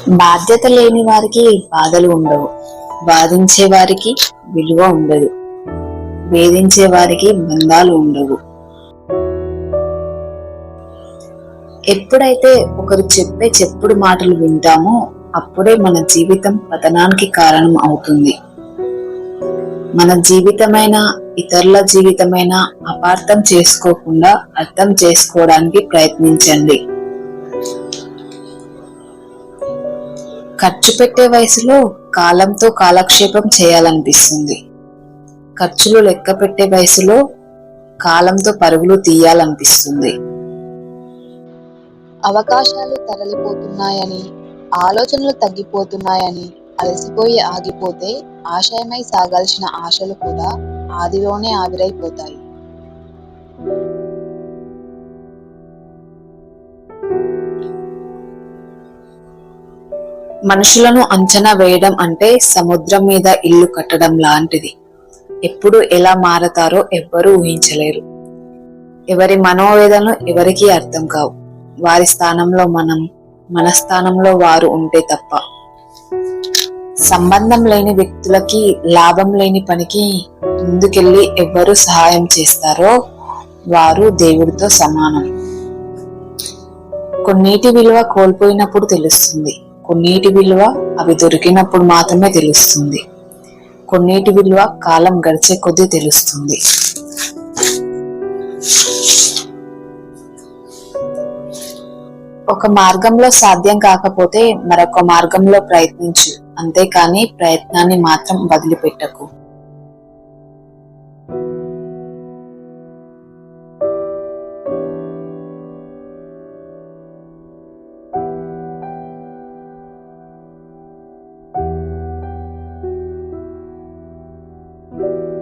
బాధ్యత లేని వారికి బాధలు ఉండవు, బాధించే వారికి విలువ ఉండదు, వేధించే వారికి బంధాలు ఉండవు. ఎప్పుడైతే ఒకరు చెప్పే చెప్పుడు మాటలు వింటామో అప్పుడే మన జీవితం పతనానికి కారణం అవుతుంది. మన జీవితమైనా ఇతరుల జీవితమైనా అపార్థం చేసుకోకుండా అర్థం చేసుకోవడానికి ప్రయత్నించండి. ఖర్చు పెట్టే వయసులో కాలంతో కాలక్షేపం చేయాలనిపిస్తుంది. ఖర్చులు లెక్క పెట్టే వయసులో కాలంతో పరుగులు తీయాలనిపిస్తుంది. అవకాశాలు తరలిపోతున్నాయని, ఆలోచనలు తగ్గిపోతున్నాయని అలసిపోయి ఆగిపోతే ఆశయమై సాగాల్సిన ఆశలు కూడా ఆదిలోనే ఆవిరైపోతాయి. మనుషులను అంచనా వేయడం అంటే సముద్రం మీద ఇల్లు కట్టడం లాంటిది. ఎప్పుడు ఎలా మారతారో ఎవ్వరూ ఊహించలేరు. ఎవరి మనోవేదనలు ఎవరికీ అర్థం కావు. వారి స్థానంలో మనం, మన స్థానంలో వారు ఉంటే తప్ప. సంబంధం లేని వ్యక్తులకి, లాభం లేని పనికి ముందుకెళ్ళి ఎవ్వరు సహాయం చేస్తారో వారు దేవుడితో సమానం. కొన్నిటి విలువ కోల్పోయినప్పుడు తెలుస్తుంది. కొన్నిటి విలువ అవి దొరికినప్పుడు మాత్రమే తెలుస్తుంది. కొన్నిటి విలువ కాలం గడిచే కొద్దీ తెలుస్తుంది. ఒక మార్గంలో సాధ్యం కాకపోతే మరొక మార్గంలో ప్రయత్నించు, అంతేకాని ప్రయత్నాన్ని మాత్రం వదిలిపెట్టకు.